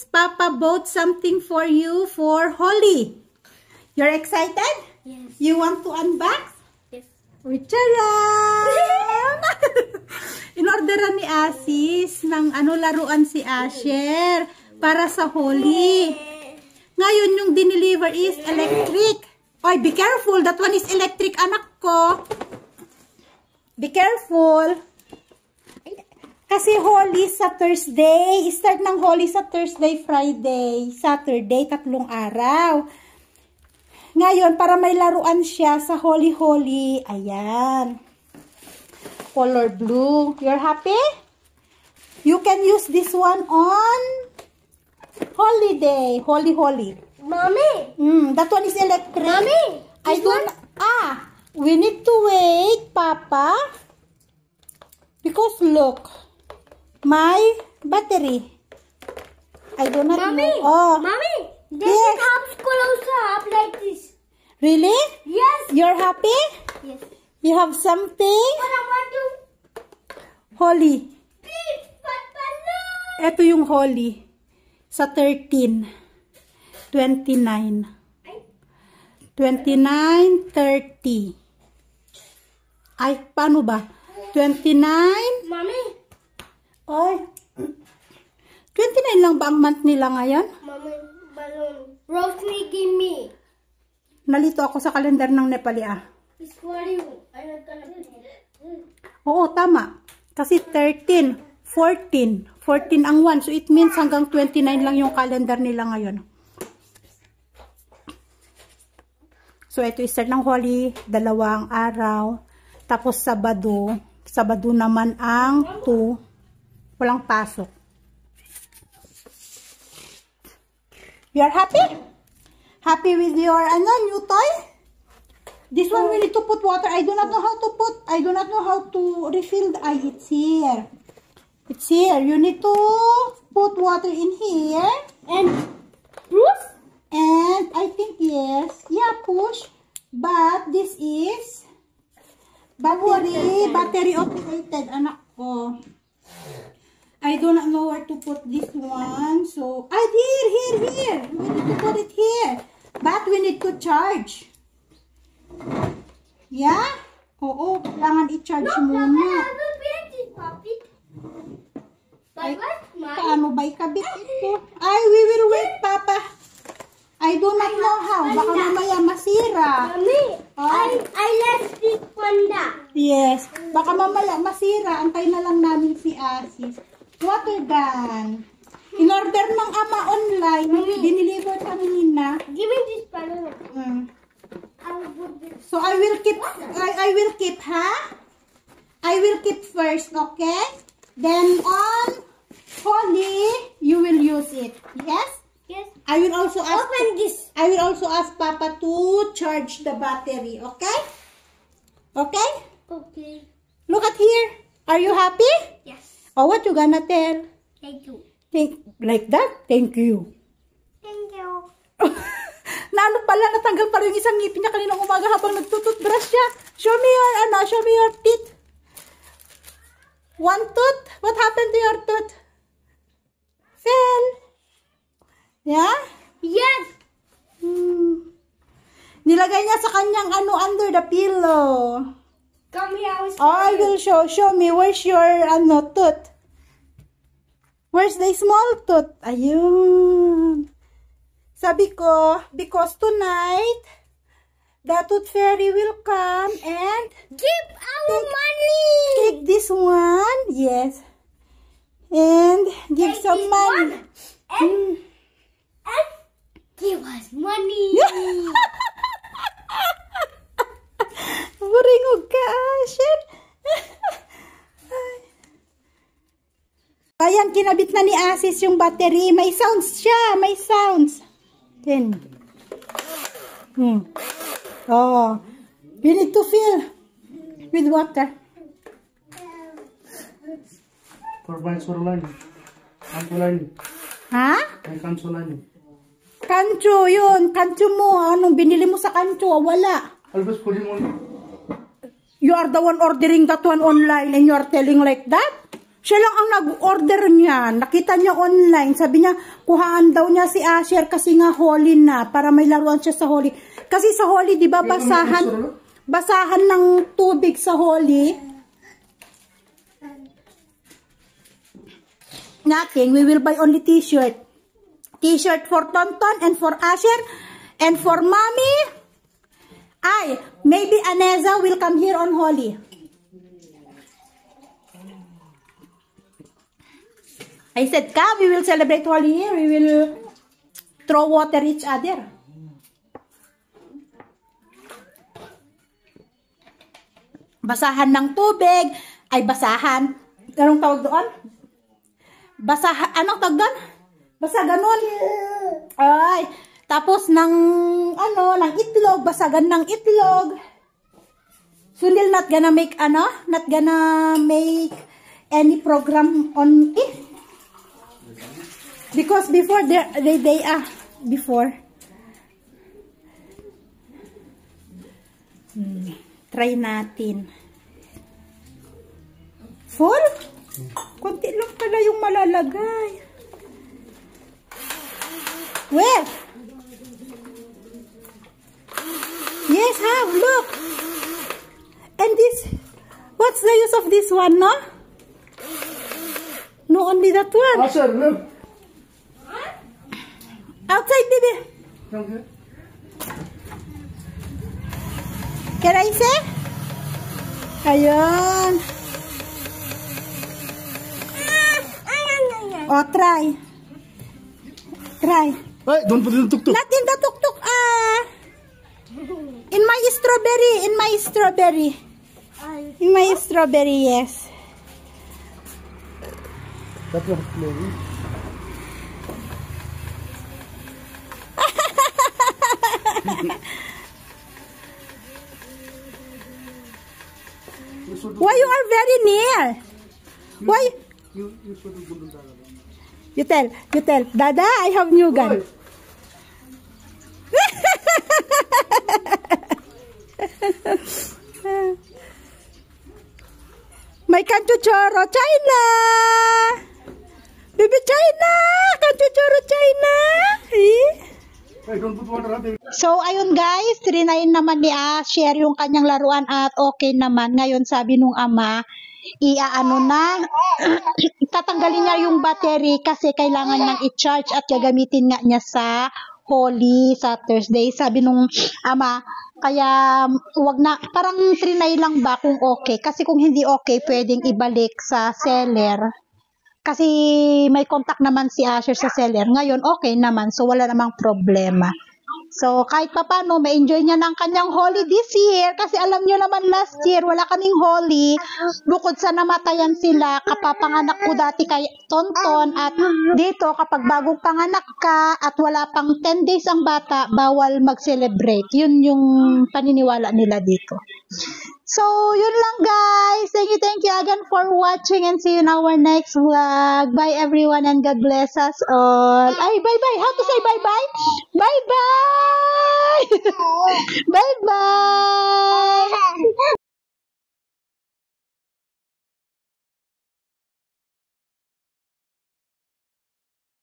Papa bought something for you for Holly. You're excited? Yes. You want to unbox? Yes. Uy, charan! In-orderan ni Asis ng laruan si Asher para sa Holly. Ngayon, yung dineliver is electric. Oy, be careful. That one is electric, anak ko. Be careful. Kasi Holly sa Thursday. Start ng Holly sa Thursday, Friday, Saturday, 3 araw. Ngayon, para may laruan siya sa Holly. Ayan. Color blue. You're happy? You can use this one on holiday. Holly. Mommy. That one is electric. Mommy. I don't... we need to wait, Papa. Because look. My battery. I do not Mommy, know. Oh. Mommy, this Yes. is half close up like this. Really? Yes. You're happy? Yes. You have something? But I want to. Holly. Please, Papa, no. Ito yung Holly. Sa 13. 29. 29, 30. Ay, paano ba? 29. Mommy. Ay. 29 lang ba ang month nila ngayon? Mommy, balloon. Rosemary, give me. Nalito ako sa kalendar ng Nepali It's for you. I'm not gonna put it. Oo, tama. Kasi 13, 14. 14 ang 1. So, it means hanggang 29 lang yung calendar nila ngayon. So, ito is start ng Holly. 2 araw. Tapos, Sabado. Sabado naman ang 2. Walang pasok. You are happy? Happy with your new toy? This one we need to put water. I do not know how to put. I do not know how to refill. It's here. It's here. You need to put water in here. And Bruce? And I think yes. Yeah, push. But this is battery operated, anak ko. I do not know where to put this one. So, here. We need to put it here. But we need to charge. Yeah? Oo, kailangan i-charge muna. I will paint it, Papi. But what? Paano ba ikabit ito? We will wait, Papa. I do not know how. Baka mamaya masira. Mommy, Oh. I left this panda. Yes. Baka mamaya masira. Antay na lang namin si Asis. Water gun. In order ng ama online, dineliver kanina. Give me this balloon. I will put this. So I will keep, ha? I will keep first, okay? Then on Holly, you will use it. Yes? Yes. I will also ask. Open this. I will also ask Papa to charge the battery, okay? Okay? Okay. Look at here. Are you happy? Yes. Oh, what you gonna tell? Thank you. Like that? Thank you. Thank you. Na ano pala, natanggal pa rin yung isang ngipin niya kaninang umaga habang nagtututbrush siya. Show me your teeth. One tooth? What happened to your tooth? Fell. Yeah? Yes. Nilagay niya sa kanyang under the pillow. Come here. I will show me where's your tooth. Where's the small tooth? Ayun. Sabi ko, because tonight, the tooth fairy will come and Give our money. take this one. Yes. And give Take some this money. And give us money. Buringog ka, Asher. Ayan, kinabit na ni Asis yung battery. May sounds siya. May sounds. Then. Oh. You need to fill with water. Surulani. Kansulani. Ha? May kansulani. Kancho, yun. Kancho mo. Anong binili mo sa kancho? Wala. Albas pulin mo. You are the one ordering that one online and you are telling like that? Siya lang ang nag-order niya. Nakita niya online. Sabi niya, kuhaan daw niya si Asher kasi nga holy na. Para may laruan siya sa holy. Kasi sa holy, di ba, basahan ng tubig sa holy. Nothing. We will buy only t-shirt. T-shirt for Tonton and for Asher. And for Mommy. Maybe Aneza will come here on holy. I said, come, we will celebrate holy here. We will throw water each other. Basahan ng tubig. Ay, basahan. Anong tawag doon? Basahan. Anong tawag doon? Basa ganun. Ay. Tapos ng, ng itlog. Basagan ng itlog. Sunil not gonna make, not gonna make any program on it. Because before, before. Try natin. Full? Konti lang pala yung malalagay. Where? Yes, have, look. And this, what's the use of this one, no? No, only that one. Asher, look. Outside, baby. Okay. Can I say? Ayun. Oh, try. Try. Hey, don't put it in the tuk-tuk. Not in the tuk-tuk. In my strawberry. In my strawberry. In my strawberry, yes. That was playing. Why you are very near? Why? You tell. Dada, I have new gun. May kanchuchoro, China. Baby China, kanchuchoro, China. Hey, don't put water up. So, ayun guys, trinayin naman ni share yung kanyang laruan at okay naman. Ngayon, sabi nung ama, tatanggalin niya yung battery kasi kailangan niyang i-charge at gagamitin nga niya sa Holy, sa Thursday. Sabi nung ama, kaya wag na, parang trinay lang ba kung okay. Kasi kung hindi okay, pwedeng ibalik sa seller. Kasi may contact naman si Asher sa seller. Ngayon, okay naman. So, wala namang problema. So, kahit pa paano, ma-enjoy niya ng kanyang Holy this year. Kasi alam niyo naman last year, wala kaming Holy. Bukod sa namatayan sila, kapapanganak ko dati kay Tonton. At dito, kapag bagong panganak ka at wala pang 10 days ang bata, bawal mag-celebrate. Yun yung paniniwala nila dito. So, yun lang guys. Thank you again for watching and see you in our next vlog. Bye everyone and God bless us all. Ay, bye-bye. How to say bye-bye? Bye-bye! Bye-bye!